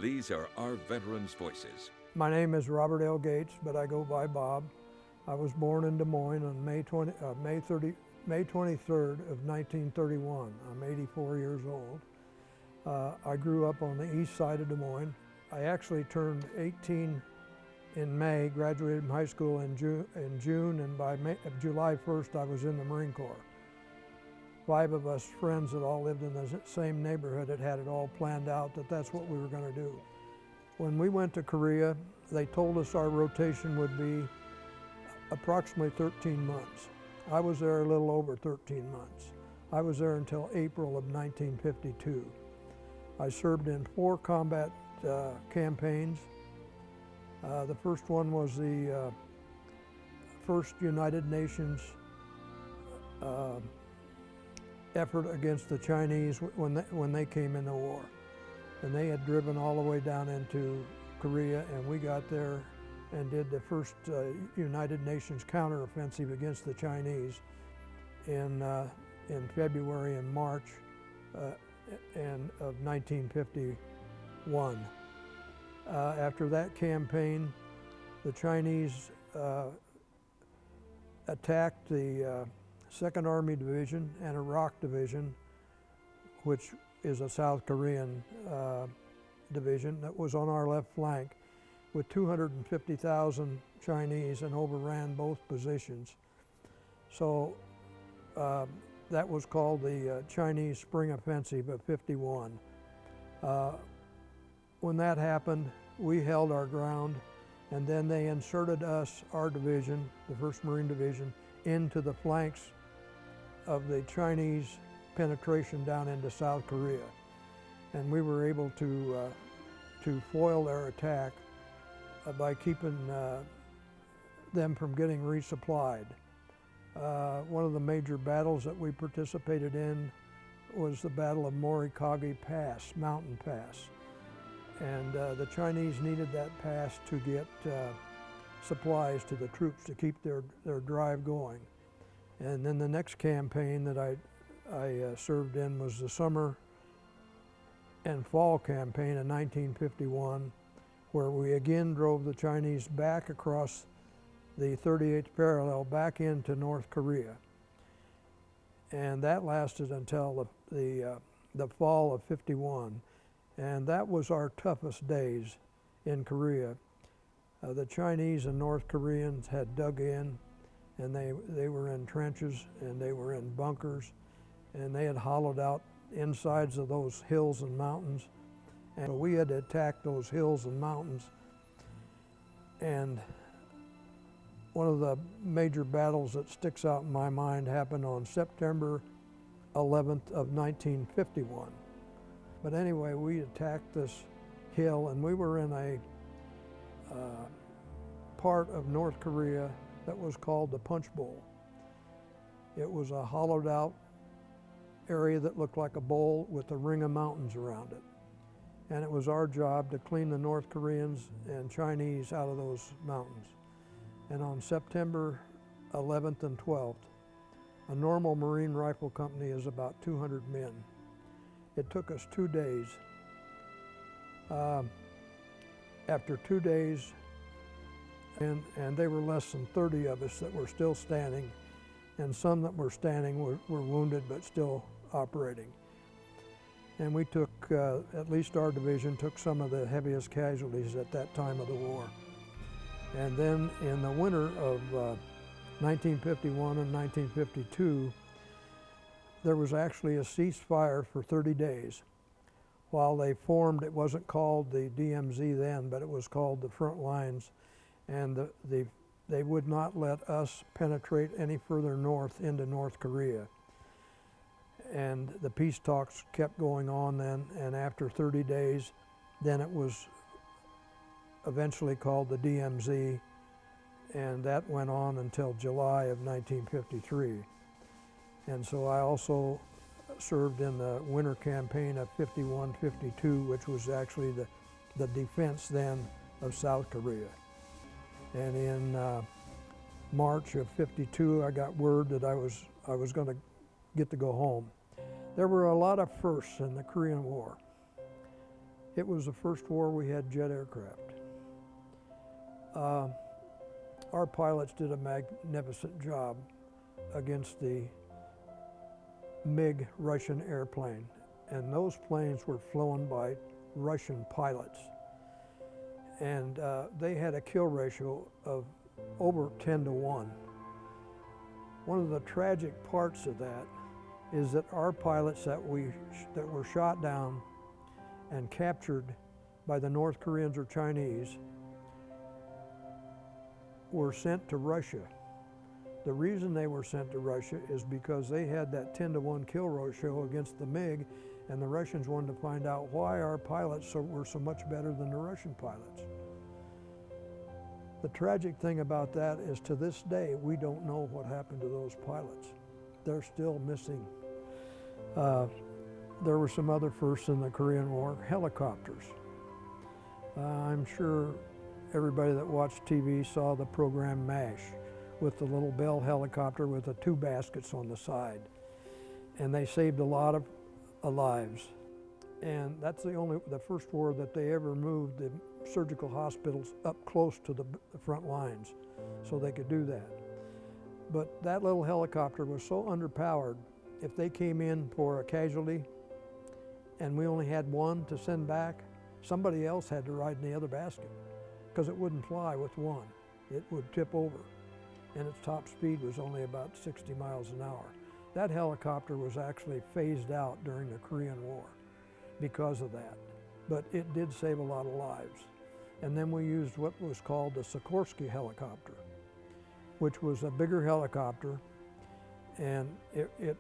These are our veterans' voices. My name is Robert L. Gates, but I go by Bob. I was born in Des Moines on May 23rd of 1931. I'm 84 years old. I grew up on the east side of Des Moines. I actually turned 18 in May, graduated from high school in June, and by July 1st I was in the Marine Corps. 5 of us friends that all lived in the same neighborhood had it all planned out that that's what we were going to do. When we went to Korea, they told us our rotation would be approximately 13 months. I was there a little over 13 months. I was there until April of 1952. I served in 4 combat campaigns. The first one was the first United Nations effort against the Chinese when they came in the war. And they had driven all the way down into Korea, and we got there and did the first United Nations counteroffensive against the Chinese in February and March of 1951. After that campaign, the Chinese attacked the 2nd Army Division and Iraq Division, which is a South Korean division that was on our left flank, with 250,000 Chinese, and overran both positions. So that was called the Chinese Spring Offensive of '51. When that happened, we held our ground, and then they inserted us, our division, the 1st Marine Division, into the flanks of the Chinese penetration down into South Korea. And we were able to foil their attack by keeping them from getting resupplied. One of the major battles that we participated in was the Battle of Morikagi Pass, Mountain Pass. And the Chinese needed that pass to get supplies to the troops to keep their drive going. And then the next campaign that I served in was the summer and fall campaign in 1951, where we again drove the Chinese back across the 38th parallel back into North Korea. And that lasted until the fall of '51. And that was our toughest days in Korea. The Chinese and North Koreans had dug in, and they were in trenches, and they were in bunkers, and they had hollowed out insides of those hills and mountains. And so we had to attack those hills and mountains. And one of the major battles that sticks out in my mind happened on September 11th of 1951. But anyway, we attacked this hill, and we were in a part of North Korea that was called the Punch Bowl. It was a hollowed out area that looked like a bowl with a ring of mountains around it. And it was our job to clean the North Koreans and Chinese out of those mountains. And on September 11th and 12th, a normal Marine rifle company is about 200 men. It took us 2 days. After 2 days, and there were less than 30 of us that were still standing, and some that were standing were wounded but still operating. And we took, at least our division, took some of the heaviest casualties at that time of the war. And then in the winter of 1951 and 1952, there was actually a ceasefire for 30 days. While they formed, it wasn't called the DMZ then, but it was called the Front Lines, and they would not let us penetrate any further north into North Korea. And the peace talks kept going on then, and after 30 days, then it was eventually called the DMZ, and that went on until July of 1953. And so I also served in the winter campaign of '51-52, which was actually the defense then of South Korea. And in March of '52, I got word that I was going to get to go home. There were a lot of firsts in the Korean War. It was the first war we had jet aircraft. Our pilots did a magnificent job against the MiG Russian airplane, and those planes were flown by Russian pilots, and they had a kill ratio of over 10 to 1. One of the tragic parts of that is that our pilots that were shot down and captured by the North Koreans or Chinese were sent to Russia. The reason they were sent to Russia is because they had that 10 to 1 kill ratio against the MiG, and the Russians wanted to find out why our pilots were so much better than the Russian pilots. The tragic thing about that is, to this day, we don't know what happened to those pilots. They're still missing. There were some other firsts in the Korean War. Helicopters. I'm sure everybody that watched TV saw the program MASH with the little Bell helicopter with the 2 baskets on the side. And they saved a lot of lives. And that's the first war that they ever moved the surgical hospitals up close to the front lines so they could do that. But that little helicopter was so underpowered, if they came in for a casualty and we only had one to send back, somebody else had to ride in the other basket because it wouldn't fly with one. It would tip over, and its top speed was only about 60 miles an hour. That helicopter was actually phased out during the Korean War because of that, but it did save a lot of lives. And then we used what was called the Sikorsky helicopter, which was a bigger helicopter, and it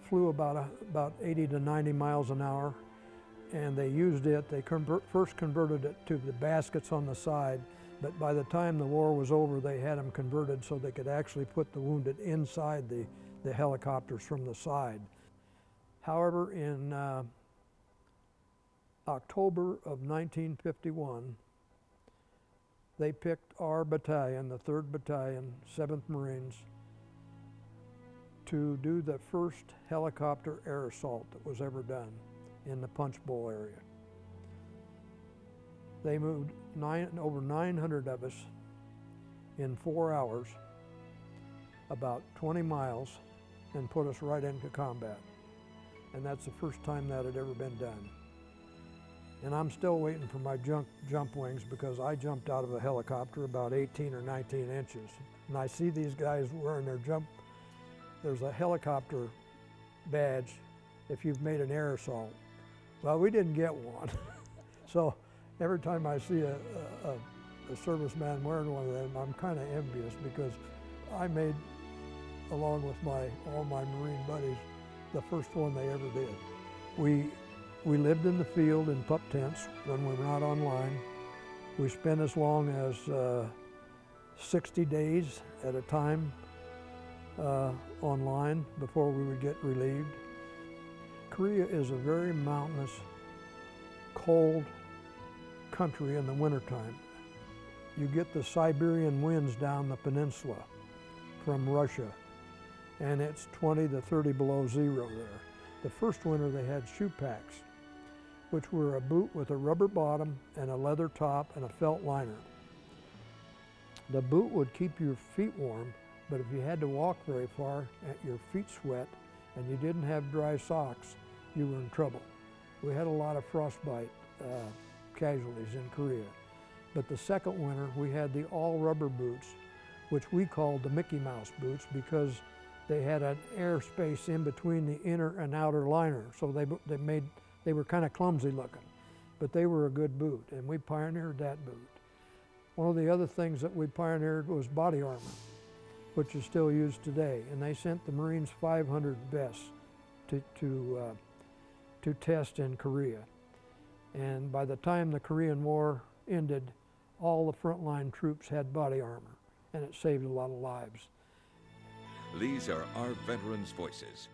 flew about 80 to 90 miles an hour, and they used it. They first converted it to the baskets on the side, but by the time the war was over, they had them converted so they could actually put the wounded inside the helicopters from the side. However, in October of 1951, they picked our battalion, the 3rd Battalion, 7th Marines, to do the first helicopter air assault that was ever done in the Punch Bowl area. They moved over 900 of us in 4 hours, about 20 miles, and put us right into combat. And that's the first time that had ever been done. And I'm still waiting for my jump wings, because I jumped out of a helicopter about 18 or 19 inches. And I see these guys wearing their there's a helicopter badge if you've made an air assault. Well, we didn't get one. So every time I see a serviceman wearing one of them, I'm kind of envious, because I made, along with all my Marine buddies, the first one they ever did. We lived in the field in pup tents when we were not online. We spent as long as 60 days at a time online before we would get relieved. Korea is a very mountainous, cold country in the wintertime. You get the Siberian winds down the peninsula from Russia, and it's 20 to 30 below zero there. The first winter they had shoe packs, which were a boot with a rubber bottom and a leather top and a felt liner. The boot would keep your feet warm, but if you had to walk very far and your feet sweat and you didn't have dry socks, you were in trouble. We had a lot of frostbite casualties in Korea. But the second winter, we had the all rubber boots, which we called the Mickey Mouse boots, because they had an air space in between the inner and outer liner. So they were kind of clumsy looking, but they were a good boot, and we pioneered that boot. One of the other things that we pioneered was body armor, which is still used today, and they sent the Marines 500 vests to test in Korea. And by the time the Korean War ended, all the frontline troops had body armor, and it saved a lot of lives. These are our veterans' voices.